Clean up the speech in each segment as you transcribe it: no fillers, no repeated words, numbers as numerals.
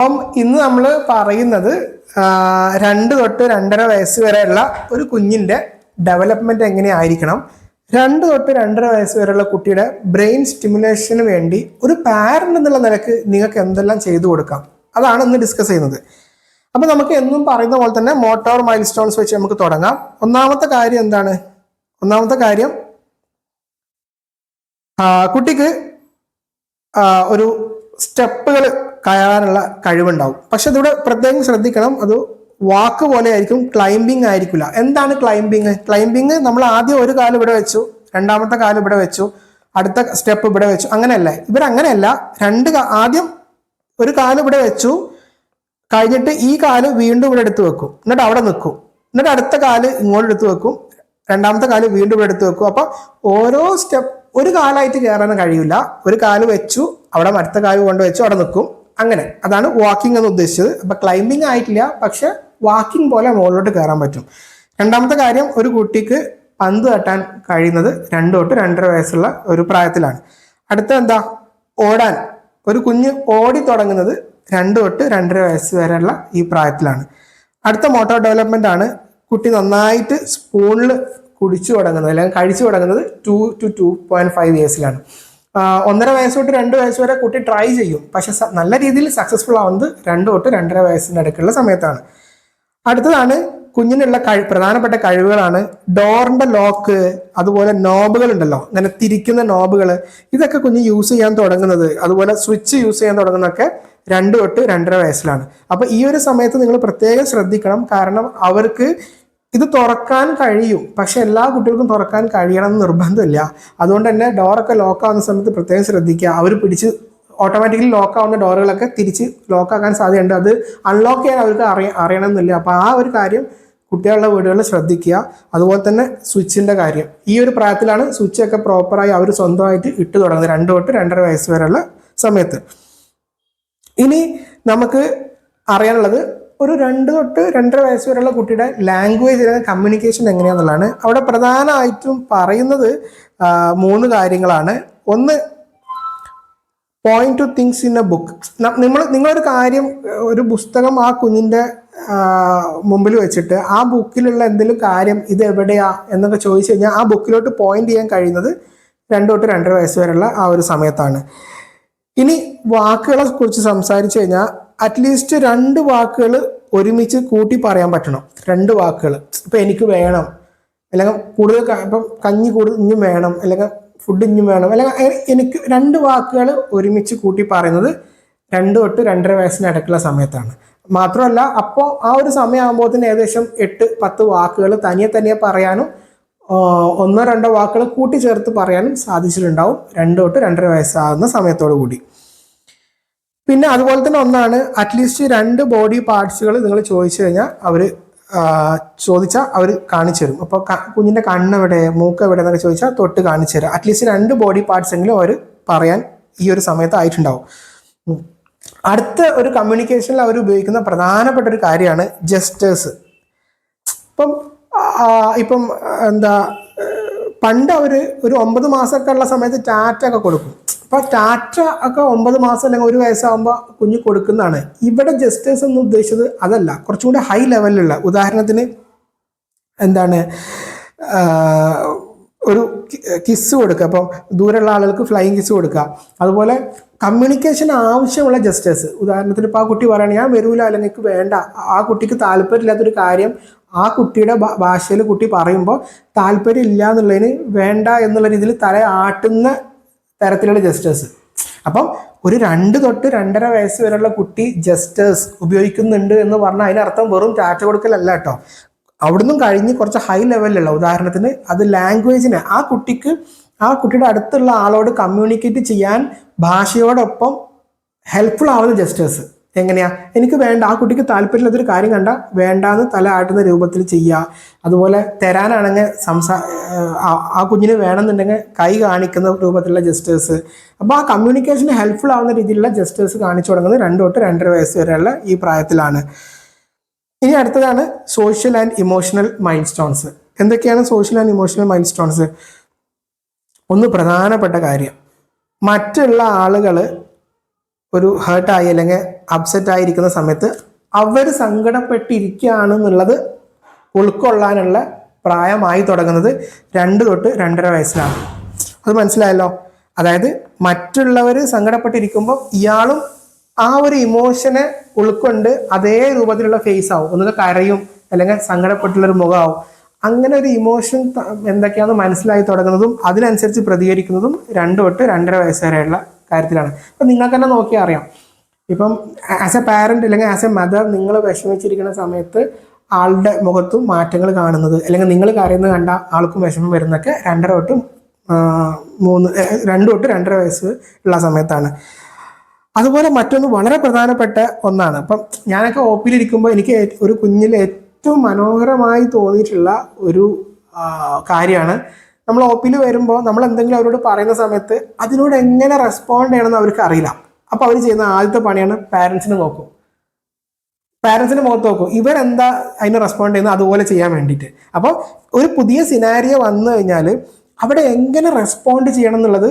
അപ്പം ഇന്ന് നമ്മൾ പറയുന്നത് 2 തൊട്ട് 2.5 വയസ്സ് വരെയുള്ള ഒരു കുഞ്ഞിൻ്റെ ഡെവലപ്മെൻറ്റ് എങ്ങനെയായിരിക്കണം. 2 തൊട്ട് 2.5 വയസ്സ് വരെയുള്ള കുട്ടിയുടെ ബ്രെയിൻ സ്റ്റിമുലേഷന് വേണ്ടി ഒരു പാരൻ്റ് എന്നുള്ള നിലക്ക് നിങ്ങൾക്ക് എന്തെല്ലാം ചെയ്തു കൊടുക്കാം, അതാണ് ഇന്ന് ഡിസ്കസ് ചെയ്യുന്നത്. അപ്പം നമുക്ക് എന്നും പറയുന്ന പോലെ തന്നെ മോട്ടോർ മൈൽ സ്റ്റോൺസ് വെച്ച് നമുക്ക് തുടങ്ങാം. ഒന്നാമത്തെ കാര്യം എന്താണ്? ഒന്നാമത്തെ കാര്യം കുട്ടിക്ക് ഒരു സ്റ്റെപ്പുകൾ കയറാനുള്ള കഴിവുണ്ടാവും. പക്ഷെ ഇതിവിടെ പ്രത്യേകം ശ്രദ്ധിക്കണം, അത് വാക്ക് പോലെ ആയിരിക്കും, ക്ലൈംബിങ് ആയിരിക്കില്ല. എന്താണ് ക്ലൈംബിങ്? ക്ലൈംബിങ് നമ്മൾ ആദ്യം ഒരു കാല് ഇവിടെ വെച്ചു, രണ്ടാമത്തെ കാല് ഇവിടെ വെച്ചു, അടുത്ത സ്റ്റെപ്പ് ഇവിടെ വെച്ചു, അങ്ങനെയല്ല. ഇവരങ്ങനെയല്ല. ആദ്യം ഒരു കാല് ഇവിടെ വെച്ചു, കഴിഞ്ഞിട്ട് ഈ കാല് വീണ്ടും ഇവിടെ എടുത്ത് വെക്കും, എന്നിട്ട് അവിടെ നിൽക്കും, എന്നിട്ട് അടുത്ത കാല് ഇങ്ങോട്ട് എടുത്ത് വെക്കും, രണ്ടാമത്തെ കാല് വീണ്ടും ഇവിടെ എടുത്ത് വെക്കും. അപ്പൊ ഓരോ സ്റ്റെപ്പ് ഒരു കാലായിട്ട് കയറാൻ കഴിയില്ല. ഒരു കാല് വെച്ചു, അവിടെ അടുത്ത കാല് കൊണ്ട് വെച്ചു, അവിടെ നിൽക്കും, അങ്ങനെ. അതാണ് വാക്കിംഗ് എന്ന് ഉദ്ദേശിച്ചത്. അപ്പൊ ക്ലൈംബിങ് ആയിട്ടില്ല, പക്ഷെ വാക്കിംഗ് പോലെ മുകളിലോട്ട് കയറാൻ പറ്റും. രണ്ടാമത്തെ കാര്യം, ഒരു കുട്ടിക്ക് പന്ത് തട്ടാൻ കഴിയുന്നത് 2 തൊട്ട് 2.5 വയസ്സുള്ള ഒരു പ്രായത്തിലാണ്. അടുത്ത എന്താ? ഓടാൻ. ഒരു കുഞ്ഞ് ഓടി തുടങ്ങുന്നത് 2 തൊട്ട് 2.5 വയസ്സ് വരെയുള്ള ഈ പ്രായത്തിലാണ്. അടുത്ത മോട്ടോർ ഡെവലപ്മെന്റ് ആണ്. കുട്ടി നന്നായിട്ട് സ്പൂണിൽ കുടിച്ചു തുടങ്ങുന്നത് അല്ലെങ്കിൽ കഴിച്ചു തുടങ്ങുന്നത് 2 to 2.5 ഇയേഴ്സിലാണ്. 1.5 വയസ്സ് തൊട്ട് 2 വയസ്സ് വരെ കുട്ടി ട്രൈ ചെയ്യും, പക്ഷെ നല്ല രീതിയിൽ സക്സസ്ഫുൾ ആവുന്നത് 2 തൊട്ട് 2.5 വയസ്സിൻ്റെ അടുക്കുള്ള സമയത്താണ്. അടുത്തതാണ് കുഞ്ഞിനുള്ള പ്രധാനപ്പെട്ട കഴിവുകളാണ് ഡോറിന്റെ ലോക്ക്, അതുപോലെ നോബുകൾ ഉണ്ടല്ലോ, അങ്ങനെ തിരിക്കുന്ന നോബുകൾ, ഇതൊക്കെ കുഞ്ഞ് യൂസ് ചെയ്യാൻ തുടങ്ങുന്നത്, അതുപോലെ സ്വിച്ച് യൂസ് ചെയ്യാൻ തുടങ്ങുന്നതൊക്കെ 2 തൊട്ട് 2.5 വയസ്സിലാണ്. അപ്പൊ ഈ ഒരു സമയത്ത് നിങ്ങൾ പ്രത്യേകം ശ്രദ്ധിക്കണം, കാരണം അവർക്ക് ഇത് തുറക്കാൻ കഴിയും, പക്ഷെ എല്ലാ കുട്ടികൾക്കും തുറക്കാൻ കഴിയണം എന്ന് നിർബന്ധമില്ല. അതുകൊണ്ട് തന്നെ ഡോറൊക്കെ ലോക്ക് ആവുന്ന സമയത്ത് പ്രത്യേകം ശ്രദ്ധിക്കുക. അവർ പിടിച്ച് ഓട്ടോമാറ്റിക്കലി ലോക്ക് ആവുന്ന ഡോറുകളൊക്കെ തിരിച്ച് ലോക്കാക്കാൻ സാധ്യതയുണ്ട്. അത് അൺലോക്ക് ചെയ്യാൻ അവർക്ക് അറിയണമെന്നില്ല. അപ്പോൾ ആ ഒരു കാര്യം കുട്ടികളുടെ വീടുകളിൽ ശ്രദ്ധിക്കുക. അതുപോലെ തന്നെ സ്വിച്ചിൻ്റെ കാര്യം, ഈ ഒരു പ്രായത്തിലാണ് സ്വിച്ചൊക്കെ പ്രോപ്പറായി അവർ സ്വന്തമായിട്ട് ഇട്ട് തുടങ്ങുന്നത്, 2 തൊട്ട് 2.5 വയസ്സ് വരെയുള്ള സമയത്ത്. ഇനി നമുക്ക് അറിയാനുള്ളത് ഒരു 2 തൊട്ട് 2.5 വയസ്സ് വരെയുള്ള കുട്ടിയുടെ ലാംഗ്വേജ് അല്ലെങ്കിൽ കമ്മ്യൂണിക്കേഷൻ എങ്ങനെയാണെന്നുള്ളതാണ്. അവിടെ പ്രധാനമായിട്ടും പറയുന്നത് 3 കാര്യങ്ങളാണ്. ഒന്ന്, point two things in A book. നിങ്ങളൊരു കാര്യം, ഒരു പുസ്തകം ആ കുഞ്ഞിൻ്റെ മുമ്പിൽ വെച്ചിട്ട് ആ ബുക്കിലുള്ള എന്തെങ്കിലും കാര്യം ഇത് എവിടെയാ എന്നൊക്കെ ചോദിച്ചു കഴിഞ്ഞാൽ ആ ബുക്കിലോട്ട് പോയിന്റ് ചെയ്യാൻ കഴിയുന്നത് 2 തൊട്ട് 2.5 വയസ്സ് വരെയുള്ള ആ ഒരു സമയത്താണ്. ഇനി വാക്കുകളെ കുറിച്ച് സംസാരിച്ചു കഴിഞ്ഞാൽ അറ്റ്ലീസ്റ്റ് 2 വാക്കുകൾ ഒരുമിച്ച് കൂട്ടി പറയാൻ പറ്റണം. 2 വാക്കുകൾ, ഇപ്പം എനിക്ക് വേണം, അല്ലെങ്കിൽ കൂടുതൽ ഇപ്പം കഞ്ഞി കൂടുതൽ ഇഞ്ഞും വേണം, അല്ലെങ്കിൽ ഫുഡ് ഇഞ്ഞും വേണം, അല്ലെങ്കിൽ എനിക്ക് 2 വാക്കുകൾ ഒരുമിച്ച് കൂട്ടി പറയുന്നത് 2 തൊട്ട് 2.5 വയസ്സിന് ഇടയ്ക്കുള്ള സമയത്താണ്. മാത്രമല്ല, അപ്പോൾ ആ ഒരു സമയമാകുമ്പോഴത്തേന് ഏകദേശം 8-10 വാക്കുകൾ തനിയെ പറയാനും 1-2 വാക്കുകൾ കൂട്ടിച്ചേർത്ത് പറയാനും സാധിച്ചിട്ടുണ്ടാവും 2 തൊട്ട് 2.5 വയസ്സാകുന്ന സമയത്തോടു കൂടി. പിന്നെ അതുപോലെ തന്നെ ഒന്നാണ്, അറ്റ്ലീസ്റ്റ് 2 ബോഡി പാർട്സുകൾ നിങ്ങൾ ചോദിച്ചു കഴിഞ്ഞാൽ ചോദിച്ചാൽ അവർ കാണിച്ചു തരും. അപ്പോൾ കുഞ്ഞിൻ്റെ കണ്ണെവിടെ, മൂക്ക് എവിടെ എന്നൊക്കെ ചോദിച്ചാൽ തൊട്ട് കാണിച്ചു തരാം. അറ്റ്ലീസ്റ്റ് 2 ബോഡി പാർട്സ് എങ്കിലും അവർ പറയാൻ ഈ ഒരു സമയത്ത് ആയിട്ടുണ്ടാവും. അടുത്ത ഒരു കമ്മ്യൂണിക്കേഷനിൽ അവർ ഉപയോഗിക്കുന്ന പ്രധാനപ്പെട്ട ഒരു കാര്യമാണ് ജെസ്റ്റേഴ്സ്. ഇപ്പം എന്താ, പണ്ട് അവർ ഒരു 9 മാസമൊക്കെ ഉള്ള സമയത്ത് ടാറ്റ ഒക്കെ കൊടുക്കും. അപ്പോൾ ടാറ്റ ഒക്കെ 9 മാസം അല്ലെങ്കിൽ 1 വയസ്സാകുമ്പോൾ കുഞ്ഞ് കൊടുക്കുന്നതാണ്. ഇവിടെ ജെസ്റ്റേഴ്സ് എന്ന് ഉദ്ദേശിച്ചത് അതല്ല, കുറച്ചും കൂടി ഹൈ ലെവലിലുള്ള, ഉദാഹരണത്തിന് എന്താണ്, ഒരു കിസ് കൊടുക്കുക. അപ്പം ദൂരെയുള്ള ആളുകൾക്ക് ഫ്ലൈയിങ് കിസ് കൊടുക്കുക. അതുപോലെ കമ്മ്യൂണിക്കേഷൻ ആവശ്യമുള്ള ജെസ്റ്റേഴ്സ്, ഉദാഹരണത്തിന് ഇപ്പോൾ ആ കുട്ടി പറയുകയാണ് ഞാൻ വരൂല, അല്ലെങ്കിൽ എനിക്ക് വേണ്ട, ആ കുട്ടിക്ക് താല്പര്യമില്ലാത്തൊരു കാര്യം ആ കുട്ടിയുടെ ഭാഷയിൽ കുട്ടി പറയുമ്പോൾ താല്പര്യം ഇല്ല എന്നുള്ളതിന് വേണ്ട എന്നുള്ള രീതിയിൽ തല ആട്ടുന്ന തരത്തിലുള്ള ജെസ്റ്റേഴ്സ്. അപ്പം ഒരു 2 തൊട്ട് 2.5 വയസ്സ് വരെയുള്ള കുട്ടി ജെസ്റ്റേഴ്സ് ഉപയോഗിക്കുന്നുണ്ട് എന്ന് പറഞ്ഞാൽ അതിനർത്ഥം വെറും ടാറ്റ കൊടുക്കലല്ല കേട്ടോ. അവിടുന്ന് കഴിഞ്ഞ് കുറച്ച് ഹൈ ലെവലിലുള്ള, ഉദാഹരണത്തിന് അത് ലാംഗ്വേജിനെ ആ കുട്ടിയുടെ അടുത്തുള്ള ആളോട് കമ്മ്യൂണിക്കേറ്റ് ചെയ്യാൻ ഭാഷയോടൊപ്പം ഹെൽപ്ഫുൾ ആവുന്ന ജെസ്റ്റേഴ്സ്. എങ്ങനെയാ? എനിക്ക് വേണ്ട, ആ കുട്ടിക്ക് താല്പര്യമില്ലാത്തൊരു കാര്യം കണ്ട വേണ്ടാന്ന് തല ആട്ടുന്ന രൂപത്തിൽ ചെയ്യുക. അതുപോലെ തരാനാണെങ്കിൽ ആ കുഞ്ഞിന് വേണമെന്നുണ്ടെങ്കിൽ കൈ കാണിക്കുന്ന രൂപത്തിലുള്ള ജെസ്റ്റേഴ്സ്. അപ്പോൾ ആ കമ്മ്യൂണിക്കേഷന് ഹെൽപ്ഫുൾ ആവുന്ന രീതിയിലുള്ള ജെസ്റ്റേഴ്സ് കാണിച്ചു തുടങ്ങുന്നത് 2 തൊട്ട് 2.5 വയസ്സ് വരെയുള്ള ഈ പ്രായത്തിലാണ്. ഇനി അടുത്തതാണ് social and emotional milestones. എന്തൊക്കെയാണ് social and emotional milestones? ഒന്ന്, പ്രധാനപ്പെട്ട കാര്യം, മറ്റുള്ള ആളുകൾ ഒരു ഹേർട്ടായി അല്ലെങ്കിൽ അപ്സെറ്റ് ആയിരിക്കുന്ന സമയത്ത് അവർ സങ്കടപ്പെട്ടിരിക്കുകയാണെന്നുള്ളത് ഉൾക്കൊള്ളാനുള്ള പ്രായമായി തുടങ്ങുന്നത് 2 തൊട്ട് 2.5 വയസ്സിലാണ്. അത് മനസ്സിലായല്ലോ. അതായത് മറ്റുള്ളവർ സങ്കടപ്പെട്ടിരിക്കുമ്പോൾ ഇയാളും ആ ഒരു ഇമോഷനെ ഉൾക്കൊണ്ട് അതേ രൂപത്തിലുള്ള ഫേസ് ആവും, ഒന്നുകിൽ കരയും അല്ലെങ്കിൽ സങ്കടപ്പെട്ടുള്ളൊരു മുഖമാവും. അങ്ങനെ ഒരു ഇമോഷൻ എന്തൊക്കെയാണെന്ന് മനസ്സിലായി തുടങ്ങുന്നതും അതിനനുസരിച്ച് പ്രതികരിക്കുന്നതും 2 തൊട്ട് 2.5 വയസ്സ് വരെയുള്ള കാര്യത്തിലാണ്. അപ്പം നിങ്ങൾക്ക് തന്നെ നോക്കിയാൽ അറിയാം. ഇപ്പം ആസ് എ പാരന്റ് അല്ലെങ്കിൽ ആസ് എ മദർ നിങ്ങൾ വിഷമിച്ചിരിക്കുന്ന സമയത്ത് ആളുടെ മുഖത്തും മാറ്റങ്ങൾ കാണുന്നത്, അല്ലെങ്കിൽ നിങ്ങൾ കരയുന്നത് കണ്ട ആൾക്കും വിഷമം വരുന്നതൊക്കെ 2 തൊട്ട് 2.5 വയസ്സ് ഉള്ള സമയത്താണ്. അതുപോലെ മറ്റൊന്ന് വളരെ പ്രധാനപ്പെട്ട ഒന്നാണ്. അപ്പം ഞാനൊക്കെ ഒ പിയിലിരിക്കുമ്പോൾ എനിക്ക് ഒരു കുഞ്ഞിൽ ഏറ്റവും മനോഹരമായി തോന്നിയിട്ടുള്ള ഒരു കാര്യമാണ്, നമ്മൾ ഒ പിയിൽ വരുമ്പോൾ നമ്മൾ എന്തെങ്കിലും അവരോട് പറയുന്ന സമയത്ത് അതിനോട് എങ്ങനെ റെസ്പോണ്ട് ചെയ്യണമെന്ന് അവർക്ക് അറിയില്ല. അപ്പോൾ അവർ ചെയ്യുന്ന ആദ്യത്തെ പണിയാണ് പാരൻസിനെ നോക്കും, പാരൻസിന്റെ മുഖത്ത് നോക്കും, ഇവരെന്താ അതിന് റെസ്പോണ്ട് ചെയ്യുന്നത് അതുപോലെ ചെയ്യാൻ വേണ്ടിയിട്ട്. അപ്പോൾ ഒരു പുതിയ സിനാരിയോ വന്നു കഴിഞ്ഞാൽ അവിടെ എങ്ങനെ റെസ്പോണ്ട് ചെയ്യണം എന്നുള്ളത്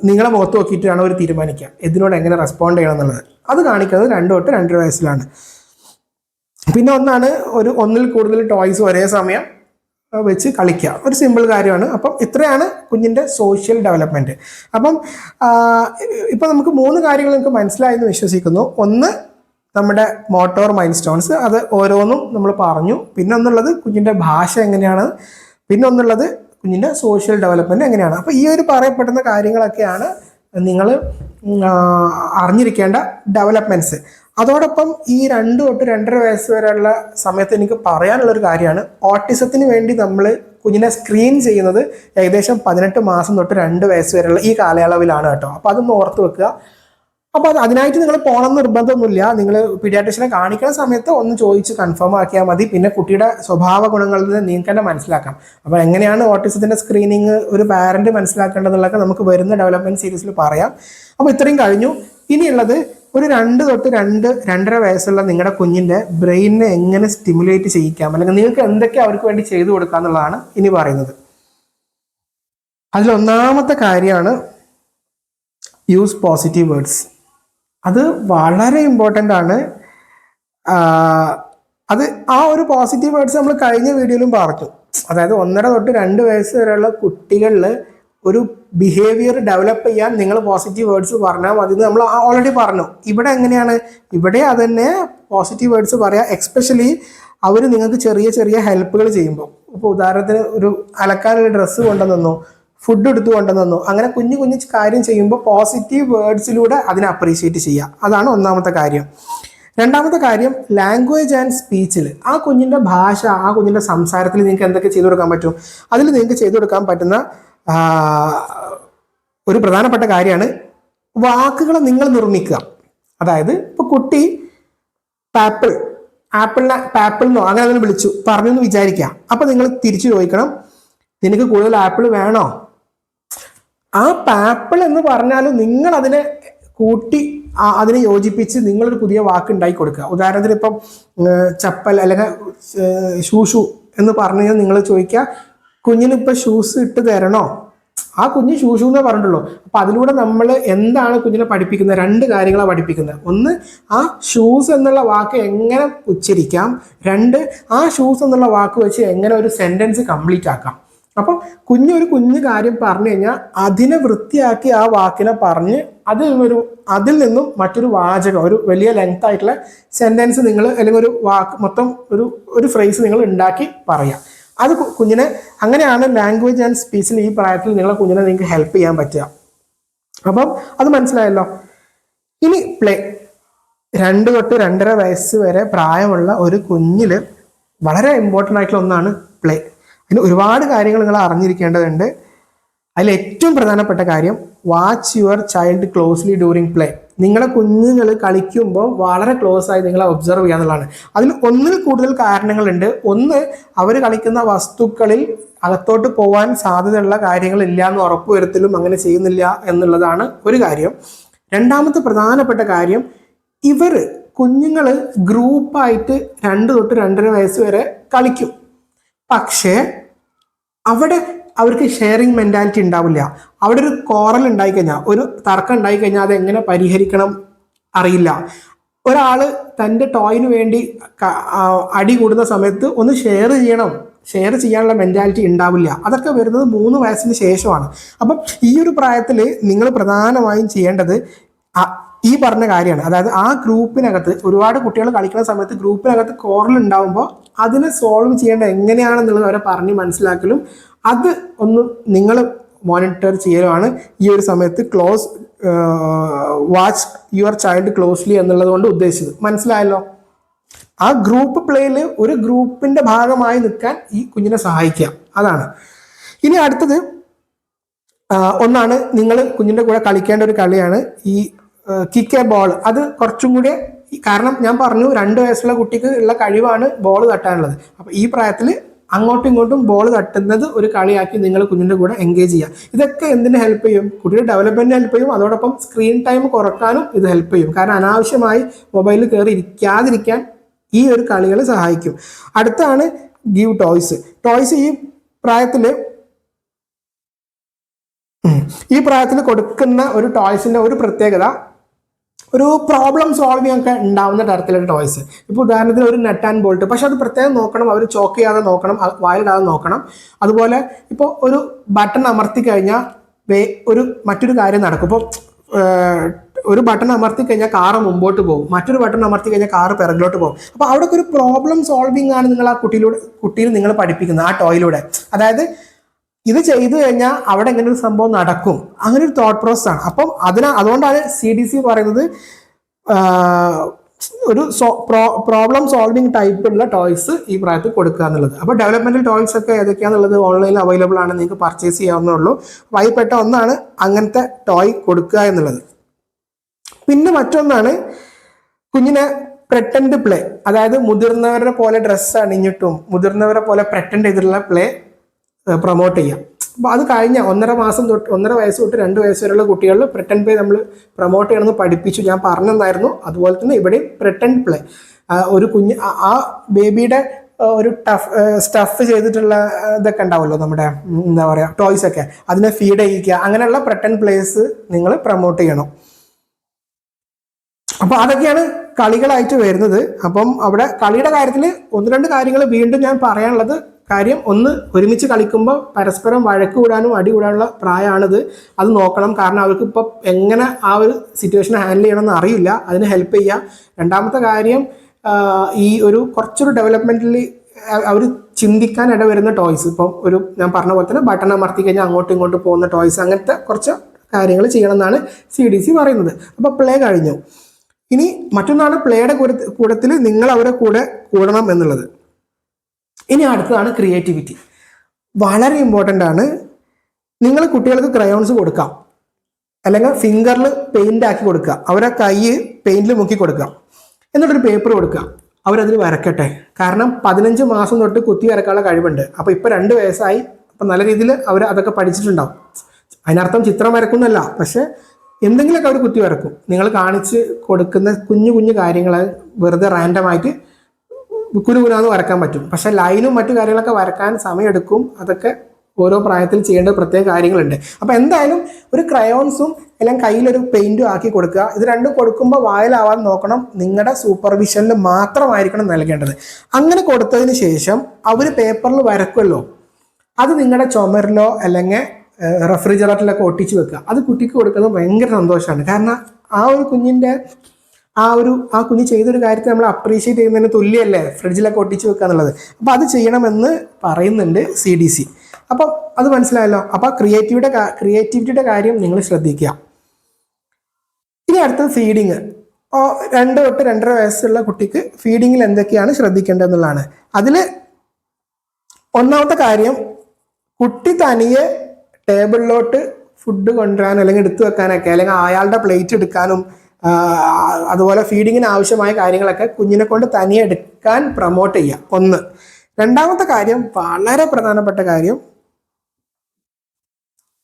നിങ്ങളെ മുഖത്ത് നോക്കിയിട്ടാണ് അവർ തീരുമാനിക്കുക ഇതിനോട് എങ്ങനെ റെസ്പോണ്ട് ചെയ്യണം എന്നുള്ളത്. അത് കാണിക്കുന്നത് 2 തൊട്ട് 2.5 വയസ്സിലാണ്. പിന്നെ ഒന്നാണ് ഒന്നിൽ കൂടുതൽ ടോയ്സ് ഒരേ സമയം വെച്ച് കളിക്കുക, ഒരു സിമ്പിൾ കാര്യമാണ്. അപ്പം ഇത്രയാണ് കുഞ്ഞിൻ്റെ സോഷ്യൽ ഡെവലപ്മെൻറ്റ്. അപ്പം ഇപ്പം നമുക്ക് 3 കാര്യങ്ങൾ നമുക്ക് മനസ്സിലായി എന്ന് വിശ്വസിക്കുന്നു. ഒന്ന് നമ്മുടെ മോട്ടോർ മൈൽ സ്റ്റോൺസ്, അത് ഓരോന്നും നമ്മൾ പറഞ്ഞു. പിന്നെ ഒന്നുള്ളത് കുഞ്ഞിൻ്റെ ഭാഷ എങ്ങനെയാണ്, പിന്നെ ഒന്നുള്ളത് കുഞ്ഞിൻ്റെ സോഷ്യൽ ഡെവലപ്മെൻറ്റ് എങ്ങനെയാണ്. അപ്പോൾ ഈ ഒരു പറയപ്പെടുന്ന കാര്യങ്ങളൊക്കെയാണ് നിങ്ങൾ അറിഞ്ഞിരിക്കേണ്ട ഡെവലപ്മെൻറ്റ്സ്. അതോടൊപ്പം ഈ 2 തൊട്ട് 2.5 വയസ്സ് വരെയുള്ള സമയത്ത് എനിക്ക് പറയാനുള്ളൊരു കാര്യമാണ്, ഓട്ടിസത്തിന് വേണ്ടി നമ്മൾ കുഞ്ഞിനെ സ്ക്രീൻ ചെയ്യുന്നത് ഏകദേശം 18 മാസം തൊട്ട് 2 വയസ്സ് വരെയുള്ള ഈ കാലയളവിലാണ് കേട്ടോ. അപ്പോൾ അതൊന്ന് ഓർത്ത് വെക്കുക. അപ്പോൾ അതിനായിട്ട് നിങ്ങൾ പോകണമെന്ന് നിർബന്ധമൊന്നുമില്ല. നിങ്ങൾ പീഡിയാട്രിഷ്യനെ കാണിക്കുന്ന സമയത്ത് ഒന്ന് ചോദിച്ച് കൺഫേം ആക്കിയാൽ മതി. പിന്നെ കുട്ടിയുടെ സ്വഭാവ ഗുണങ്ങളിൽ നിന്ന് നിങ്ങൾക്ക് തന്നെ മനസ്സിലാക്കാം. അപ്പോൾ എങ്ങനെയാണ് ഓട്ടിസത്തിൻ്റെ സ്ക്രീനിങ് ഒരു പാരന്റ് മനസ്സിലാക്കേണ്ടതെന്നുള്ളതൊക്കെ നമുക്ക് വരുന്ന ഡെവലപ്മെന്റ് സീരീസിൽ പറയാം. അപ്പോൾ ഇത്രയും കഴിഞ്ഞു. ഇനിയുള്ളത് ഒരു 2 തൊട്ട് 2.5 വയസ്സുള്ള നിങ്ങളുടെ കുഞ്ഞിൻ്റെ ബ്രെയിനിനെ എങ്ങനെ സ്റ്റിമുലേറ്റ് ചെയ്യിക്കാം, അല്ലെങ്കിൽ നിങ്ങൾക്ക് എന്തൊക്കെ അവർക്ക് വേണ്ടി ചെയ്തു കൊടുക്കുക എന്നുള്ളതാണ് ഇനി പറയുന്നത്. അതിലൊന്നാമത്തെ കാര്യമാണ് യൂസ് പോസിറ്റീവ് വേർഡ്സ്. അത് വളരെ ഇമ്പോർട്ടൻ്റ് ആണ്. അത് ആ ഒരു പോസിറ്റീവ് വേർഡ്സ് നമ്മൾ കഴിഞ്ഞ വീഡിയോയിലും പറഞ്ഞു. അതായത് 1.5 തൊട്ട് 2 വയസ്സ് വരെയുള്ള കുട്ടികളിൽ ഒരു ബിഹേവിയർ ഡെവലപ്പ് ചെയ്യാൻ നിങ്ങൾ പോസിറ്റീവ് വേർഡ്സ് പറഞ്ഞാൽ മതി എന്ന് നമ്മൾ ഓൾറെഡി പറഞ്ഞു. ഇവിടെ എങ്ങനെയാണ്, ഇവിടെ അതന്നെ പോസിറ്റീവ് വേർഡ്സ് പറയാം. എക്സ്പെഷ്യലി അവർ നിങ്ങൾക്ക് ചെറിയ ചെറിയ ഹെൽപ്പുകൾ ചെയ്യുമ്പോൾ, ഇപ്പോൾ ഉദാഹരണത്തിന് ഒരു അലക്കാനൊരു ഡ്രസ്സ് കൊണ്ടുവന്നു, ഫുഡ് എടുത്തു കൊണ്ടുവന്നു, അങ്ങനെ കുഞ്ഞു കുഞ്ഞു കാര്യം ചെയ്യുമ്പോൾ പോസിറ്റീവ് വേർഡ്സിലൂടെ അതിനെ അപ്രീഷിയേറ്റ് ചെയ്യുക. അതാണ് ഒന്നാമത്തെ കാര്യം. രണ്ടാമത്തെ കാര്യം ലാംഗ്വേജ് ആൻഡ് സ്പീച്ചിൽ, ആ കുഞ്ഞിൻ്റെ ഭാഷ, ആ കുഞ്ഞിൻ്റെ സംസാരത്തിൽ നിങ്ങൾക്ക് എന്തൊക്കെ ചെയ്തു കൊടുക്കാൻ പറ്റും, അതിൽ നിങ്ങൾക്ക് ചെയ്തു കൊടുക്കാൻ പറ്റുന്ന ഒരു പ്രധാനപ്പെട്ട കാര്യമാണ് വാക്കുകൾ നിങ്ങൾ നിർമ്മിക്കുക. അതായത് ഇപ്പോൾ കുട്ടി ആപ്പിളിനെ പാപ്പിളിനോ അങ്ങനെ അതിനെ വിളിച്ചു പറഞ്ഞു എന്ന് വിചാരിക്കുക. അപ്പം നിങ്ങൾ തിരിച്ചു ചോദിക്കണം, നിനക്ക് കൂടുതൽ ആപ്പിൾ വേണോ? ആ പാപ്പിൾ എന്ന് പറഞ്ഞാലും നിങ്ങൾ അതിനെ കൂട്ടി അതിനെ യോജിപ്പിച്ച് നിങ്ങളൊരു പുതിയ വാക്ക് ഉണ്ടാക്കി കൊടുക്കുക. ഉദാഹരണത്തിന് ഇപ്പം ചപ്പൽ അല്ലെങ്കിൽ ഷൂഷു എന്ന് പറഞ്ഞു കഴിഞ്ഞാൽ നിങ്ങൾ ചോദിക്കുക, കുഞ്ഞിനിപ്പോൾ ഷൂസ് ഇട്ട് തരണോ? ആ കുഞ്ഞ് ഷൂഷു എന്നേ പറഞ്ഞിട്ടുള്ളൂ. അപ്പം അതിലൂടെ നമ്മൾ എന്താണ് കുഞ്ഞിനെ പഠിപ്പിക്കുന്നത്? 2 കാര്യങ്ങളാണ് പഠിപ്പിക്കുന്നത്. ഒന്ന്, ആ ഷൂസ് എന്നുള്ള വാക്ക് എങ്ങനെ ഉച്ചരിക്കാം. 2, ആ ഷൂസ് എന്നുള്ള വാക്ക് വെച്ച് എങ്ങനെ ഒരു സെൻറ്റൻസ് കംപ്ലീറ്റ് ആക്കാം. അപ്പം ഒരു കുഞ്ഞു കാര്യം പറഞ്ഞു കഴിഞ്ഞാൽ അതിനെ വൃത്തിയാക്കി ആ വാക്കിനെ പറഞ്ഞ് അതിൽ നിന്നും മറ്റൊരു വാചകം, ഒരു വലിയ ലെങ്ത് ആയിട്ടുള്ള സെൻറ്റൻസ് നിങ്ങൾ അല്ലെങ്കിൽ ഒരു വാക്ക് മൊത്തം ഒരു ഫ്രേസ് നിങ്ങൾ ഉണ്ടാക്കി പറയാം. അത് കുഞ്ഞിനെ, അങ്ങനെയാണ് ലാംഗ്വേജ് ആൻഡ് സ്പീച്ചിൽ ഈ പ്രായത്തിൽ നിങ്ങളെ കുഞ്ഞിനെ നിങ്ങൾക്ക് ഹെൽപ്പ് ചെയ്യാൻ പറ്റുക. അപ്പം അത് മനസ്സിലായല്ലോ. ഇനി പ്ലേ. 2 തൊട്ട് 2.5 വയസ്സ് വരെ പ്രായമുള്ള ഒരു കുഞ്ഞിൽ വളരെ ഇമ്പോർട്ടൻ്റ് ആയിട്ടുള്ള ഒന്നാണ് പ്ലേ. അതിന് ഒരുപാട് കാര്യങ്ങൾ നിങ്ങൾ അറിഞ്ഞിരിക്കേണ്ടതുണ്ട്. അതിൽ ഏറ്റവും പ്രധാനപ്പെട്ട കാര്യം, watch your child closely during play. നിങ്ങളെ കുഞ്ഞുങ്ങൾ കളിക്കുമ്പോൾ വളരെ ക്ലോസ് ആയി നിങ്ങളെ ഒബ്സർവ് ചെയ്യുക എന്നുള്ളതാണ്. അതിൽ ഒന്നിൽ കൂടുതൽ കാരണങ്ങളുണ്ട്. ഒന്ന്, അവർ കളിക്കുന്ന വസ്തുക്കളിൽ അകത്തോട്ട് പോകാൻ സാധ്യതയുള്ള കാര്യങ്ങളില്ല എന്ന് ഉറപ്പുവരുത്തലും അങ്ങനെ ചെയ്യുന്നില്ല എന്നുള്ളതാണ് ഒരു കാര്യം. രണ്ടാമത്തെ പ്രധാനപ്പെട്ട കാര്യം, കുഞ്ഞുങ്ങൾ ഗ്രൂപ്പായിട്ട് 2 തൊട്ട് 2.5 വയസ്സ് വരെ കളിക്കും. പക്ഷേ അവിടെ അവർക്ക് ഷെയറിങ് മെൻറ്റാലിറ്റി ഉണ്ടാവില്ല. അവിടെ ഒരു കോറൽ ഉണ്ടായിക്കഴിഞ്ഞാൽ, ഒരു തർക്കം ഉണ്ടായിക്കഴിഞ്ഞാൽ അത് എങ്ങനെ പരിഹരിക്കണം അറിയില്ല. ഒരാൾ തൻ്റെ ടോയിന് വേണ്ടി അടി കൂടുന്ന സമയത്ത് ഒന്ന് ഷെയർ ചെയ്യാനുള്ള മെൻറ്റാലിറ്റി ഉണ്ടാവില്ല. അതൊക്കെ വരുന്നത് 3 വയസ്സിന് ശേഷമാണ്. അപ്പം ഈ ഒരു പ്രായത്തിൽ നിങ്ങൾ പ്രധാനമായും ചെയ്യേണ്ടത് ഈ പറഞ്ഞ കാര്യമാണ്. അതായത് ആ ഗ്രൂപ്പിനകത്ത് ഒരുപാട് കുട്ടികൾ കളിക്കുന്ന സമയത്ത് ഗ്രൂപ്പിനകത്ത് കോറൽ ഉണ്ടാകുമ്പോൾ അതിനെ സോൾവ് ചെയ്യേണ്ടത് എങ്ങനെയാണെന്നുള്ളത് അവരെ പറഞ്ഞ് മനസ്സിലാക്കലും അത് ഒന്ന് നിങ്ങൾ മോണിറ്റർ ചെയ്യലുമാണ് ഈ ഒരു സമയത്ത് വാച്ച് യുവർ ചൈൽഡ് ക്ലോസ്ലി എന്നുള്ളത് കൊണ്ട് ഉദ്ദേശിച്ചത്. മനസ്സിലായല്ലോ? ആ ഗ്രൂപ്പ് പ്ലേയിൽ ഒരു ഗ്രൂപ്പിന്റെ ഭാഗമായി നിൽക്കാൻ ഈ കുഞ്ഞിനെ സഹായിക്കുക, അതാണ്. ഇനി അടുത്തത് ഒന്നാണ്, നിങ്ങൾ കുഞ്ഞിന്റെ കൂടെ കളിക്കേണ്ട ഒരു കളിയാണ് ഈ കിക്ക് എ ബോൾ. അത് കുറച്ചും കൂടി, കാരണം ഞാൻ പറഞ്ഞു 2 വയസ്സുള്ള കുട്ടിക്ക് ഉള്ള കഴിവാണ് ബോൾ തട്ടാനുള്ളത്. അപ്പൊ ഈ പ്രായത്തിൽ അങ്ങോട്ടും ഇങ്ങോട്ടും ബോൾ തട്ടുന്നത് ഒരു കളിയാക്കി നിങ്ങൾ കുഞ്ഞിന്റെ കൂടെ എൻഗേജ് ചെയ്യുക. ഇതൊക്കെ എന്തിനു ഹെൽപ്പ് ചെയ്യും? കുട്ടിയുടെ ഡെവലപ്മെന്റിന് ഹെൽപ്പ് ചെയ്യും. അതോടൊപ്പം സ്ക്രീൻ ടൈം കുറക്കാനും ഇത് ഹെൽപ്പ് ചെയ്യും. കാരണം അനാവശ്യമായി മൊബൈലിൽ കയറി ഇരിക്കാതിരിക്കാൻ ഈ ഒരു കളികൾ സഹായിക്കും. അടുത്താണ് ഗീവ് ടോയ്സ്. ഈ പ്രായത്തിൽ കൊടുക്കുന്ന ഒരു ടോയ്സിന്റെ ഒരു പ്രത്യേകത, ഒരു പ്രോബ്ലം സോൾവിങ് ഒക്കെ ഉണ്ടാവുന്ന തരത്തിലുള്ള ടോയ്സ്. ഇപ്പോൾ ഉദാഹരണത്തിന് ഒരു നെറ്റ് ആൻഡ് ബോൾട്ട്, പക്ഷെ അത് പ്രത്യേകം നോക്കണം, അവർ ചോക്ക് ചെയ്യാതെ നോക്കണം, വായിലിടാതെ നോക്കണം. അതുപോലെ ഇപ്പോൾ ഒരു ബട്ടൺ അമർത്തി കഴിഞ്ഞാൽ മറ്റൊരു കാര്യം നടക്കും. ഇപ്പോൾ ഒരു ബട്ടൺ അമർത്തി കഴിഞ്ഞാൽ കാറ് മുമ്പോട്ട് പോകും, മറ്റൊരു ബട്ടൺ അമർത്തി കഴിഞ്ഞാൽ കാറ് പിറകിലോട്ട് പോകും. അപ്പോൾ അവിടെ ഒരു പ്രോബ്ലം സോൾവിങ് ആണ് നിങ്ങൾ ആ കുട്ടിയിൽ നിങ്ങൾ പഠിപ്പിക്കുന്നത് ആ ടോയിലൂടെ. അതായത് ഇത് ചെയ്തു കഴിഞ്ഞാൽ അവിടെ എങ്ങനെ ഒരു സംഭവം നടക്കും, അങ്ങനെ ഒരു തോട്ട് പ്രോസസ് ആണ്. അപ്പം അതുകൊണ്ടാണ് CDC പറയുന്നത് ഒരു പ്രോബ്ലം സോൾവിങ് ടൈപ്പുള്ള ടോയ്സ് ഈ പ്രായത്തിൽ കൊടുക്കുക എന്നുള്ളത്. അപ്പോൾ ഡെവലപ്മെന്റൽ ടോയ്സ് ഒക്കെ ഏതൊക്കെയാണെന്നുള്ളത് ഓൺലൈനിൽ അവൈലബിൾ ആണ്, നിങ്ങൾക്ക് പർച്ചേസ് ചെയ്യാവുന്നുള്ളൂ. വൈപ്പെട്ട ഒന്നാണ് അങ്ങനത്തെ ടോയ് കൊടുക്കുക എന്നുള്ളത്. പിന്നെ മറ്റൊന്നാണ് കുഞ്ഞിനെ പ്രറ്റൻഡ് പ്ലേ, അതായത് മുതിർന്നവരെ പോലെ ഡ്രസ്സ് അണിഞ്ഞിട്ടും മുതിർന്നവരെ പോലെ പ്രറ്റൻഡ് ചെയ്തിട്ടുള്ള പ്ലേ പ്രൊമോട്ട് ചെയ്യാം. അപ്പോൾ അത് കഴിഞ്ഞ 1.5 വയസ്സ് തൊട്ട് 2 വയസ്സ് വരെയുള്ള കുട്ടികളിൽ പ്രറ്റൻഡ് പ്ലേ നമ്മൾ പ്രൊമോട്ട് ചെയ്യണമെന്ന് പഠിപ്പിച്ചു, ഞാൻ പറഞ്ഞതായിരുന്നു. അതുപോലെ തന്നെ ഇവിടെയും പ്രറ്റൻഡ് പ്ലേ, ഒരു കുഞ്ഞ് ആ ബേബിയുടെ ഒരു സ്റ്റഫ് ചെയ്തിട്ടുള്ള ഇതൊക്കെ ഉണ്ടാവുമല്ലോ നമ്മുടെ എന്താ പറയുക ടോയ്സ് ഒക്കെ, അതിനെ ഫീഡ് ചെയ്യിക്കുക, അങ്ങനെയുള്ള പ്രറ്റൻഡ് പ്ലേസ് നിങ്ങൾ പ്രൊമോട്ട് ചെയ്യണം. അപ്പോൾ അതൊക്കെയാണ് കളികളായിട്ട് വരുന്നത്. അപ്പം അവിടെ കളിയുടെ കാര്യത്തിൽ 1-2 കാര്യങ്ങൾ വീണ്ടും ഞാൻ പറയാനുള്ളത് കാര്യം, ഒന്ന്, ഒരുമിച്ച് കളിക്കുമ്പോൾ പരസ്പരം വഴക്ക് കൂടാനും അടി കൂടാനുള്ള പ്രായമാണിത്. അത് നോക്കണം. കാരണം അവർക്ക് ഇപ്പോൾ എങ്ങനെ ആ ഒരു സിറ്റുവേഷൻ ഹാൻഡിൽ ചെയ്യണമെന്ന് അറിയില്ല, അതിന് ഹെൽപ്പ് ചെയ്യുക. രണ്ടാമത്തെ കാര്യം, ഈ കുറച്ചൊരു ഡെവലപ്മെന്റിൽ അവർ ചിന്തിക്കാൻ ഇടവരുന്ന ടോയ്സ്, ഇപ്പം ഞാൻ പറഞ്ഞ പോലെ തന്നെ ബട്ടൺ അമർത്തി കഴിഞ്ഞാൽ അങ്ങോട്ടും ഇങ്ങോട്ടും പോകുന്ന ടോയ്സ്, അങ്ങനത്തെ കുറച്ച് കാര്യങ്ങൾ ചെയ്യണം എന്നാണ് CDC പറയുന്നത്. അപ്പോൾ പ്ലേ കഴിഞ്ഞു. ഇനി മറ്റൊന്നാണ് പ്ലേയുടെ കൂട്ടത്തിൽ നിങ്ങൾ അവരെ കൂടെ കൂടണം എന്നുള്ളത്. ഇനി അടുത്തതാണ് ക്രിയേറ്റിവിറ്റി. വളരെ ഇമ്പോർട്ടൻ്റ് ആണ്. നിങ്ങൾ കുട്ടികൾക്ക് ക്രയോൺസ് കൊടുക്കാം, അല്ലെങ്കിൽ ഫിംഗറിൽ പെയിന്റ് ആക്കി കൊടുക്കുക, അവരെ കൈ പെയിന്റിൽ മുക്കി കൊടുക്കുക, എന്നിട്ടൊരു പേപ്പർ കൊടുക്കുക, അവരതിൽ വരക്കട്ടെ. കാരണം 15 മാസം തൊട്ട് കുത്തി വരക്കാനുള്ള കഴിവുണ്ട്. അപ്പോൾ ഇപ്പോൾ 2 വയസ്സായി, അപ്പം നല്ല രീതിയിൽ അവർ അതൊക്കെ പഠിച്ചിട്ടുണ്ടാവും. അതിനർത്ഥം ചിത്രം വരക്കുന്നല്ല, പക്ഷെ എന്തെങ്കിലുമൊക്കെ അവർ കുത്തി വരക്കും. നിങ്ങൾ കാണിച്ച് കൊടുക്കുന്ന കുഞ്ഞു കാര്യങ്ങൾ വെറുതെ റാൻഡമായിട്ട് കുരുകുരാന്ന് വരക്കാൻ പറ്റും. പക്ഷെ ലൈനും മറ്റു കാര്യങ്ങളൊക്കെ വരക്കാൻ സമയമെടുക്കും. അതൊക്കെ ഓരോ പ്രായത്തിൽ ചെയ്യേണ്ട പ്രത്യേക കാര്യങ്ങളുണ്ട്. അപ്പോൾ എന്തായാലും ഒരു ക്രയോൺസും എല്ലാം കയ്യിലൊരു പെയിന്റും ആക്കി കൊടുക്കുക. ഇത് രണ്ടും കൊടുക്കുമ്പോൾ വായിലാവാൻ നോക്കണം. നിങ്ങളുടെ സൂപ്പർവിഷനിൽ മാത്രമായിരിക്കണം നൽകേണ്ടത്. അങ്ങനെ കൊടുത്തതിന് ശേഷം അവർ പേപ്പറിൽ വരക്കുമല്ലോ, അത് നിങ്ങളുടെ ചുമരിലോ അല്ലെങ്കിൽ റെഫ്രിജറേറ്ററിലൊക്കെ ഒട്ടിച്ച് വെക്കുക. അത് കുട്ടിക്ക് കൊടുക്കുന്നത് ഭയങ്കര സന്തോഷമാണ്. കാരണം ആ ഒരു കുഞ്ഞിൻ്റെ ആ കുഞ്ഞ് ചെയ്തൊരു കാര്യത്തെ നമ്മൾ അപ്രീഷിയേറ്റ് ചെയ്യുന്നതിന് തുല്യമല്ലേ ഫ്രിഡ്ജിലൊക്കെ ഒട്ടിച്ച് വെക്കുക എന്നുള്ളത്. അപ്പോൾ അത് ചെയ്യണമെന്ന് പറയുന്നുണ്ട് CDC. അപ്പം അത് മനസ്സിലായല്ലോ. അപ്പോൾ ക്രിയേറ്റിവിറ്റിയുടെ കാര്യം നിങ്ങൾ ശ്രദ്ധിക്കുക. ഇനി അടുത്തത് ഫീഡിങ്. 2 തൊട്ട് 2.5 വയസ്സുള്ള കുട്ടിക്ക് ഫീഡിങ്ങിൽ എന്തൊക്കെയാണ് ശ്രദ്ധിക്കേണ്ടതെന്നുള്ളതാണ്. അതിൽ ഒന്നാമത്തെ കാര്യം, കുട്ടി തനിയെ ടേബിളിലോട്ട് ഫുഡ് കൊണ്ടുവരാൻ അല്ലെങ്കിൽ എടുത്തു വെക്കാനൊക്കെ, അല്ലെങ്കിൽ അയാളുടെ പ്ലേറ്റ് എടുക്കാനും അതുപോലെ ഫീഡിങ്ങിന് ആവശ്യമായ കാര്യങ്ങളൊക്കെ കുഞ്ഞിനെ കൊണ്ട് തനിയെ എടുക്കാൻ പ്രൊമോട്ട് ചെയ്യുക. 1. രണ്ടാമത്തെ കാര്യം, വളരെ പ്രധാനപ്പെട്ട കാര്യം,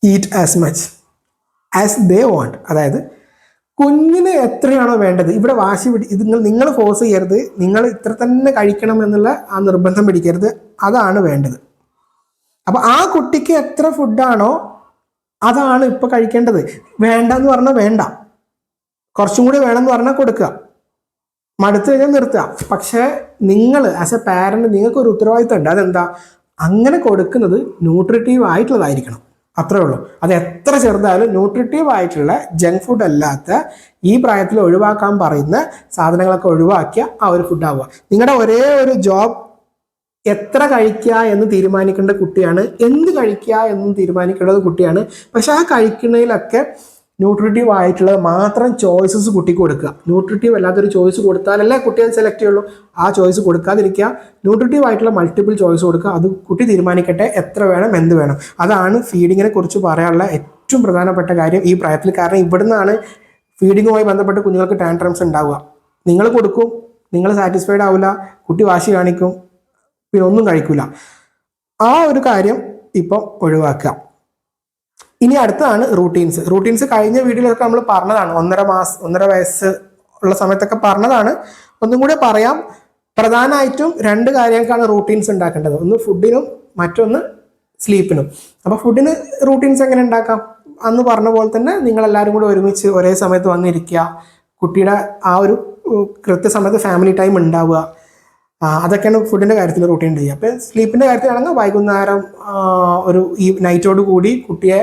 eat as much as they want. അതായത് കുഞ്ഞിന് എത്രയാണോ വേണ്ടത്, ഇവിടെ ഇത് നിങ്ങൾ ഫോഴ്സ് ചെയ്യരുത്, നിങ്ങൾ ഇത്ര തന്നെ കഴിക്കണം എന്നുള്ള ആ നിർബന്ധം പിടിക്കരുത്. അതാണ് വേണ്ടത്. അപ്പോൾ ആ കുട്ടിക്ക് എത്ര ഫുഡാണോ അതാണ് ഇപ്പോൾ കഴിക്കേണ്ടത്. വേണ്ട എന്ന് പറഞ്ഞാൽ വേണ്ട, കുറച്ചും കൂടി വേണമെന്ന് പറഞ്ഞാൽ കൊടുക്കുക, മടുത്തു കഴിഞ്ഞാൽ നിർത്തുക. പക്ഷേ നിങ്ങൾ ആസ് എ പാരന്റ് നിങ്ങൾക്കൊരു ഉത്തരവാദിത്തം ഉണ്ട്. അതെന്താ? അങ്ങനെ കൊടുക്കുന്നത് ന്യൂട്രിറ്റീവ് ആയിട്ടുള്ളതായിരിക്കണം, അത്രേ ഉള്ളൂ. അത് എത്ര ചെറുതായാലും ന്യൂട്രിറ്റീവ് ആയിട്ടുള്ള ജങ്ക് ഫുഡ് അല്ലാത്ത ഈ പ്രായത്തിൽ ഒഴിവാക്കാൻ പറയുന്ന സാധനങ്ങളൊക്കെ ഒഴിവാക്കിയ ആ ഒരു ഫുഡാവുക. നിങ്ങളുടെ ഒരേ ഒരു ജോബ് എത്ര കഴിക്കുക എന്ന് തീരുമാനിക്കേണ്ട കുട്ടിയാണ്, എന്ത് കഴിക്കുക എന്ന് തീരുമാനിക്കേണ്ടത് കുട്ടിയാണ്. പക്ഷെ ആ കഴിക്കുന്നതിലൊക്കെ ന്യൂട്രിറ്റീവ് ആയിട്ടുള്ളത് മാത്രം ചോയ്സസ് കുട്ടിക്ക് കൊടുക്കുക. ന്യൂട്രിറ്റീവ് അല്ലാത്തൊരു ചോയ്സ് കൊടുത്താലല്ലേ കുട്ടി അത് സെലക്ട് ചെയ്യുള്ളൂ. ആ ചോയ്സ് കൊടുക്കാതിരിക്കുക, ന്യൂട്രിറ്റീവ് ആയിട്ടുള്ള മൾട്ടിപ്പിൾ ചോയ്സ് കൊടുക്കുക. അത് കുട്ടി തീരുമാനിക്കട്ടെ എത്ര വേണം, എന്ത് വേണം. അതാണ് ഫീഡിങ്ങിനെ കുറിച്ച് പറയാനുള്ള ഏറ്റവും പ്രധാനപ്പെട്ട കാര്യം ഈ പ്രായത്തിൽ. കാരണം ഇവിടുന്നാണ് ഫീഡിങ്ങുമായി ബന്ധപ്പെട്ട് കുഞ്ഞുങ്ങൾക്ക് ടാൻട്രംസ് ഉണ്ടാവുക. നിങ്ങൾ കൊടുക്കും, നിങ്ങൾ സാറ്റിസ്ഫൈഡ് ആവില്ല, കുട്ടി വാശി കാണിക്കും, പിന്നെ ഒന്നും കഴിക്കില്ല. ആ ഒരു കാര്യം ഇപ്പം ഒഴിവാക്കുക. ഇനി അടുത്തതാണ് റൂട്ടീൻസ്. റൂട്ടീൻസ് കഴിഞ്ഞ വീഡിയോയിലൊക്കെ നമ്മൾ പറഞ്ഞതാണ്, 1.5 വയസ്സ് ഉള്ള സമയത്തൊക്കെ പറഞ്ഞതാണ്. ഒന്നും കൂടി പറയാം. പ്രധാനമായിട്ടും 2 കാര്യങ്ങൾക്കാണ് റൂട്ടീൻസ് ഉണ്ടാക്കേണ്ടത്. ഒന്ന് ഫുഡിനും മറ്റൊന്ന് സ്ലീപ്പിനും. അപ്പോൾ ഫുഡിന് റൂട്ടീൻസ് എങ്ങനെ ഉണ്ടാക്കാം? അന്ന് പറഞ്ഞ പോലെ തന്നെ നിങ്ങളെല്ലാവരും കൂടി ഒരുമിച്ച് ഒരേ സമയത്ത് വന്നിരിക്കുക, കുട്ടിയുടെ ആ ഒരു കൃത്യസമയത്ത് ഫാമിലി ടൈം ഉണ്ടാവുക, അതൊക്കെയാണ് ഫുഡിൻ്റെ കാര്യത്തിൽ റൂട്ടീൻ ചെയ്യുക. അപ്പോൾ സ്ലീപ്പിൻ്റെ കാര്യത്തിലാണെങ്കിൽ വൈകുന്നേരം ഒരു ഈ നൈറ്റോട് കൂടി കുട്ടിയെ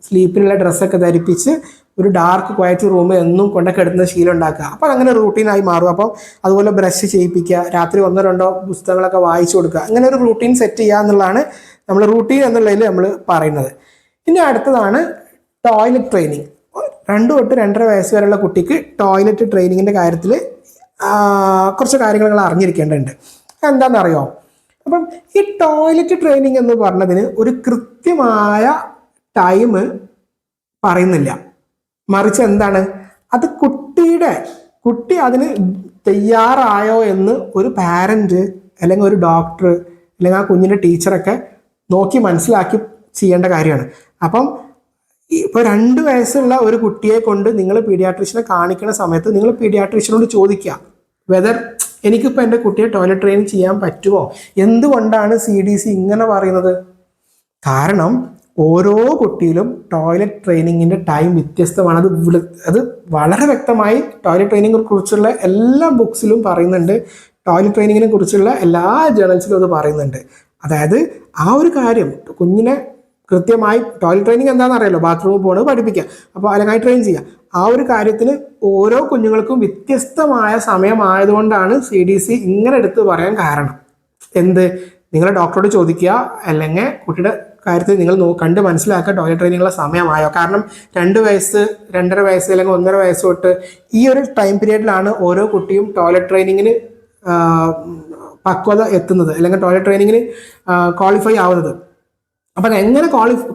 സ്ലീപ്പിനുള്ള ഡ്രസ്സൊക്കെ ധരിപ്പിച്ച് ഒരു ഡാർക്ക് ക്വയറ്റ് റൂം എന്നും കൊണ്ടൊക്കെ ശീലം ഉണ്ടാക്കുക. അപ്പോൾ അങ്ങനെ റൂട്ടീനായി മാറും. അപ്പം അതുപോലെ ബ്രഷ് ചെയ്യിപ്പിക്കുക, രാത്രി 1-2 പുസ്തകങ്ങളൊക്കെ വായിച്ചു കൊടുക്കുക, അങ്ങനെ ഒരു റൂട്ടീൻ സെറ്റ് ചെയ്യുക എന്നുള്ളതാണ് നമ്മൾ റൂട്ടീൻ എന്നുള്ളതിൽ നമ്മൾ പറയുന്നത്. ഇനി അടുത്തതാണ് ടോയ്ലറ്റ് ട്രെയിനിങ്. 2 തൊട്ട് 2.5 വയസ്സ് വരെയുള്ള കുട്ടിക്ക് ടോയ്ലറ്റ് ട്രെയിനിങ്ങിൻ്റെ കാര്യത്തിൽ കുറച്ച് കാര്യങ്ങൾ നിങ്ങൾ അറിഞ്ഞിരിക്കേണ്ടതുണ്ട്. എന്താണെന്നറിയോ? അപ്പം ഈ ടോയ്ലറ്റ് ട്രെയിനിങ് എന്ന് പറഞ്ഞതിന് ഒരു കൃത്യമായ ടൈം പറയുന്നില്ല. മറിച്ച് എന്താണ്, അത് കുട്ടി അതിന് തയ്യാറായോ എന്ന് ഒരു പാരന്റ് അല്ലെങ്കിൽ ഒരു ഡോക്ടർ അല്ലെങ്കിൽ ആ കുഞ്ഞിൻ്റെ ടീച്ചറൊക്കെ നോക്കി മനസ്സിലാക്കി ചെയ്യേണ്ട കാര്യമാണ്. അപ്പം ഇപ്പോൾ 2 വയസ്സുള്ള ഒരു കുട്ടിയെ കൊണ്ട് നിങ്ങൾ പീഡിയാട്രീഷ്യനെ കാണിക്കുന്ന സമയത്ത് നിങ്ങൾ പീഡിയാട്രീഷ്യനോട് ചോദിക്കുക, വെദർ എനിക്കിപ്പോൾ എൻ്റെ കുട്ടിയെ ടോയ്ലറ്റ് ട്രെയിനിങ് ചെയ്യാൻ പറ്റുമോ? എന്തുകൊണ്ടാണ് CDC ഇങ്ങനെ പറയുന്നത്? കാരണം ഓരോ കുട്ടിയിലും ടോയ്ലറ്റ് ട്രെയിനിങ്ങിൻ്റെ ടൈം വ്യത്യസ്തമാണ്. അത് വളരെ വ്യക്തമായി ടോയ്ലറ്റ് ട്രെയിനിങ്ങിനെ കുറിച്ചുള്ള എല്ലാ ബുക്സിലും പറയുന്നുണ്ട്, ടോയ്ലറ്റ് ട്രെയിനിങ്ങിനെ കുറിച്ചുള്ള എല്ലാ ജേർണൽസിലും അത് പറയുന്നുണ്ട്. അതായത് ആ ഒരു കാര്യം കുഞ്ഞിനെ കൃത്യമായി ടോയ്ലറ്റ് ട്രെയിനിങ് എന്താണെന്ന് അറിയാലോ, ബാത്റൂമിൽ പോകുന്നത് പഠിപ്പിക്കുക, അപ്പോൾ അല്ലെങ്കിൽ ട്രെയിൻ ചെയ്യുക. ആ ഒരു കാര്യത്തിന് ഓരോ കുഞ്ഞുങ്ങൾക്കും വ്യത്യസ്തമായ സമയമായതുകൊണ്ടാണ് CDC ഇങ്ങനെ എടുത്ത് പറയാൻ കാരണം. എന്ത്, നിങ്ങൾ ഡോക്ടറോട് ചോദിക്കുക, അല്ലെങ്കിൽ കുട്ടിയുടെ കാര്യത്തിൽ നിങ്ങൾ കണ്ട് മനസ്സിലാക്കുക ടോയ്ലറ്റ് ട്രെയിനിങ്ങുള്ള സമയമായോ. കാരണം 2 വയസ്സ്, 2.5 വയസ്സ് അല്ലെങ്കിൽ 1.5 വയസ്സ് തൊട്ട് ഈ ഒരു ടൈം പീരീഡിലാണ് ഓരോ കുട്ടിയും ടോയ്ലറ്റ് ട്രെയിനിങ്ങിന് പക്വത എത്തുന്നത്, അല്ലെങ്കിൽ ടോയ്ലറ്റ് ട്രെയിനിങ്ങിന് ക്വാളിഫൈ ആവുന്നത്. അപ്പം എങ്ങനെ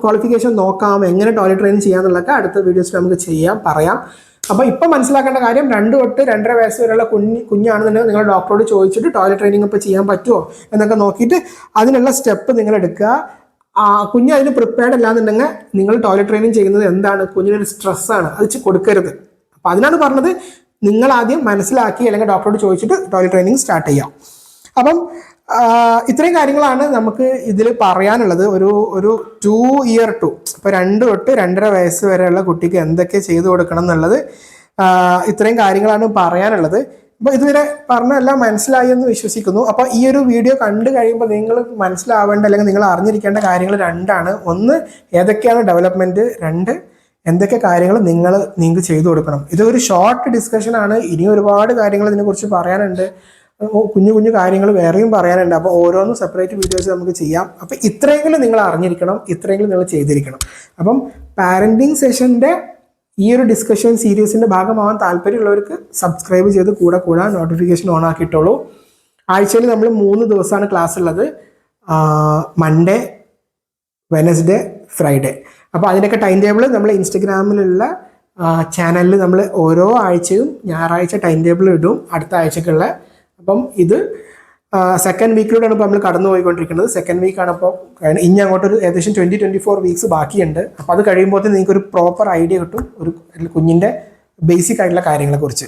ക്വാളിഫിക്കേഷൻ നോക്കാം, എങ്ങനെ ടോയ്ലറ്റ് ട്രെയിനിങ് ചെയ്യാന്നുള്ളതൊക്കെ അടുത്ത വീഡിയോസിൽ നമുക്ക് പറയാം. അപ്പോൾ ഇപ്പം മനസ്സിലാക്കേണ്ട കാര്യം, 2 തൊട്ട് 2.5 വയസ്സ് വരെയുള്ള കുഞ്ഞാണെന്നുണ്ടെങ്കിൽ നിങ്ങൾ ഡോക്ടറോട് ചോദിച്ചിട്ട് ടോയ്ലറ്റ് ട്രെയിനിങ് ഇപ്പോൾ ചെയ്യാൻ പറ്റുമോ എന്നൊക്കെ നോക്കിയിട്ട് അതിനുള്ള സ്റ്റെപ്പ് നിങ്ങൾ എടുക്കുക. കുഞ്ഞ് അതിന് പ്രിപ്പയർഡ് അല്ലാന്നുണ്ടെങ്കിൽ നിങ്ങൾ ടോയ്ലറ്റ് ട്രെയിനിങ് ചെയ്യുന്നത് എന്താണ്, കുഞ്ഞിനൊരു സ്ട്രെസ്സാണ്, അത് കൊടുക്കരുത്. അപ്പം അതിനാണ് പറഞ്ഞത്, നിങ്ങൾ ആദ്യം മനസ്സിലാക്കി അല്ലെങ്കിൽ ഡോക്ടറോട് ചോദിച്ചിട്ട് ടോയ്ലറ്റ് ട്രെയിനിങ് സ്റ്റാർട്ട് ചെയ്യാം. അപ്പം ഇത്രയും കാര്യങ്ങളാണ് നമുക്ക് ഇതിൽ പറയാനുള്ളത്. ഒരു 2 year to ഇപ്പോൾ 2 തൊട്ട് 2.5 വയസ്സ് വരെയുള്ള കുട്ടിക്ക് എന്തൊക്കെ ചെയ്തു കൊടുക്കണം എന്നുള്ളത് ഇത്രയും കാര്യങ്ങളാണ് പറയാനുള്ളത്. അപ്പോൾ ഇതുവരെ പറഞ്ഞെല്ലാം മനസ്സിലായി എന്ന് വിശ്വസിക്കുന്നു. അപ്പോൾ ഈ ഒരു വീഡിയോ കണ്ടു കഴിയുമ്പോൾ നിങ്ങൾ മനസ്സിലാവേണ്ട അല്ലെങ്കിൽ നിങ്ങൾ അറിഞ്ഞിരിക്കേണ്ട കാര്യങ്ങൾ 2ആണ്. ഒന്ന്, ഏതൊക്കെയാണ് ഡെവലപ്മെൻറ്റ്. 2, എന്തൊക്കെ കാര്യങ്ങൾ നിങ്ങൾക്ക് ചെയ്തു കൊടുക്കണം. ഇതൊരു ഷോർട്ട് ഡിസ്കഷനാണ്. ഇനി ഒരുപാട് കാര്യങ്ങൾ ഇതിനെക്കുറിച്ച് പറയാനുണ്ട്, കുഞ്ഞു കാര്യങ്ങൾ വേറെയും പറയാനുണ്ട്. അപ്പോൾ ഓരോന്നും സെപ്പറേറ്റ് വീഡിയോസ് നമുക്ക് ചെയ്യാം. അപ്പോൾ ഇത്രയെങ്കിലും നിങ്ങൾ അറിഞ്ഞിരിക്കണം, ഇത്രയെങ്കിലും നിങ്ങൾ ചെയ്തിരിക്കണം. അപ്പം പാരൻറ്റിങ് സെഷൻ്റെ ഈ ഒരു ഡിസ്കഷൻ സീരീസിൻ്റെ ഭാഗമാവാൻ താല്പര്യമുള്ളവർക്ക് സബ്സ്ക്രൈബ് ചെയ്ത് കൂടെ നോട്ടിഫിക്കേഷൻ ഓൺ ആക്കിയിട്ടുള്ളൂ. ആഴ്ചയിൽ നമ്മൾ 3 ദിവസമാണ് ക്ലാസ് ഉള്ളത്, മൺഡേ, വെനസ്ഡേ, ഫ്രൈഡേ. അപ്പോൾ അതിൻ്റെയൊക്കെ ടൈം ടേബിൾ നമ്മൾ ഇൻസ്റ്റഗ്രാമിലുള്ള ചാനലിൽ നമ്മൾ ഓരോ ആഴ്ചയും ഞായറാഴ്ച ടൈം ടേബിൾ ഇടും അടുത്ത ആഴ്ചക്കുള്ള. അപ്പം ഇത് സെക്കൻഡ് വീക്കിലൂടെയാണ് ഇപ്പോൾ നമ്മൾ കടന്നു പോയിക്കൊണ്ടിരിക്കുന്നത്. സെക്കൻഡ് വീക്കാണ്. അപ്പോൾ ഇനി അങ്ങോട്ടൊരു ഏകദേശം 20-24 വീക്സ് ബാക്കിയുണ്ട്. അപ്പോൾ അത് കഴിയുമ്പോൾ നിങ്ങൾക്ക് ഒരു പ്രോപ്പർ ഐഡിയ കിട്ടും ഒരു കുഞ്ഞിൻ്റെ ബേസിക് ആയിട്ടുള്ള കാര്യങ്ങളെക്കുറിച്ച്.